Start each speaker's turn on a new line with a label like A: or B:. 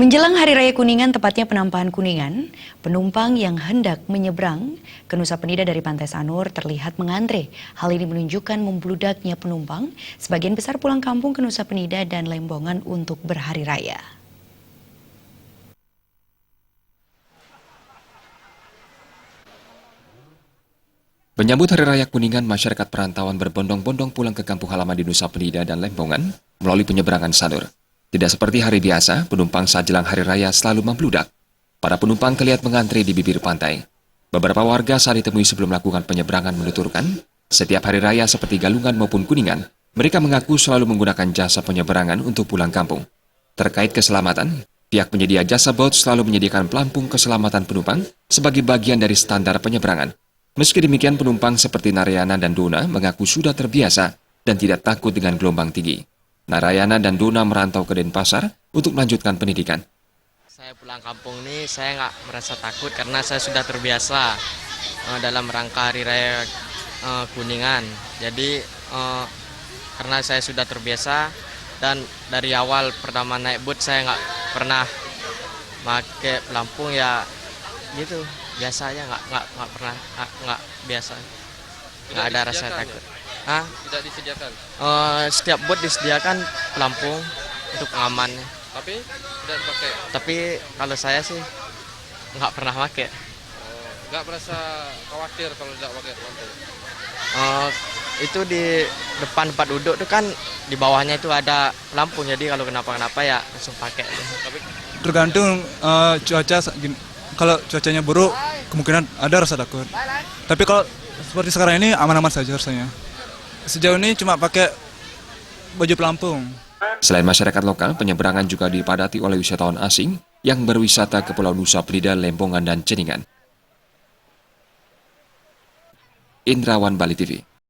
A: Menjelang Hari Raya Kuningan, tepatnya penampahan Kuningan, penumpang yang hendak menyeberang ke Nusa Penida dari Pantai Sanur terlihat mengantre. Hal ini menunjukkan membludaknya penumpang, sebagian besar pulang kampung ke Nusa Penida dan Lembongan untuk berhari raya.
B: Menyambut Hari Raya Kuningan, masyarakat perantauan berbondong-bondong pulang ke kampung halaman di Nusa Penida dan Lembongan melalui penyeberangan Sanur. Tidak seperti hari biasa, penumpang saat jelang Hari Raya selalu membludak. Para penumpang terlihat mengantri di bibir pantai. Beberapa warga saat ditemui sebelum melakukan penyeberangan menuturkan, setiap Hari Raya seperti Galungan maupun Kuningan, mereka mengaku selalu menggunakan jasa penyeberangan untuk pulang kampung. Terkait keselamatan, pihak penyedia jasa bot selalu menyediakan pelampung keselamatan penumpang sebagai bagian dari standar penyeberangan. Meski demikian, penumpang seperti Narayana dan Dona mengaku sudah terbiasa dan tidak takut dengan gelombang tinggi. Narayana dan Dona merantau ke Denpasar untuk melanjutkan pendidikan.
C: Saya pulang kampung ini saya nggak merasa takut karena saya sudah terbiasa dalam rangka Hari Raya Kuningan. Jadi karena saya sudah terbiasa dan dari awal pertama naik boot saya nggak pernah pakai pelampung, ya gitu biasa aja, nggak pernah nggak biasa, nggak ada rasa takut.
D: Tidak disediakan.
C: Setiap boot disediakan pelampung untuk pengamannya.
D: Tapi tidak dipakai.
C: Tapi kalau saya sih nggak pernah pakai.
D: Nggak merasa khawatir kalau tidak pakai pelampung.
C: Itu di depan tempat duduk tuh kan di bawahnya itu ada pelampung, jadi kalau kenapa-kenapa ya langsung pakai.
D: Tapi
E: Tergantung cuaca. Kalau cuacanya buruk, kemungkinan ada rasa takut. Tapi kalau seperti sekarang ini aman-aman saja rasanya. Sejauh ini cuma pakai baju pelampung.
B: Selain masyarakat lokal, penyeberangan juga dipadati oleh wisatawan asing yang berwisata ke Pulau Nusa Penida, Lembongan, dan Ceningan. Indrawan, Bali TV.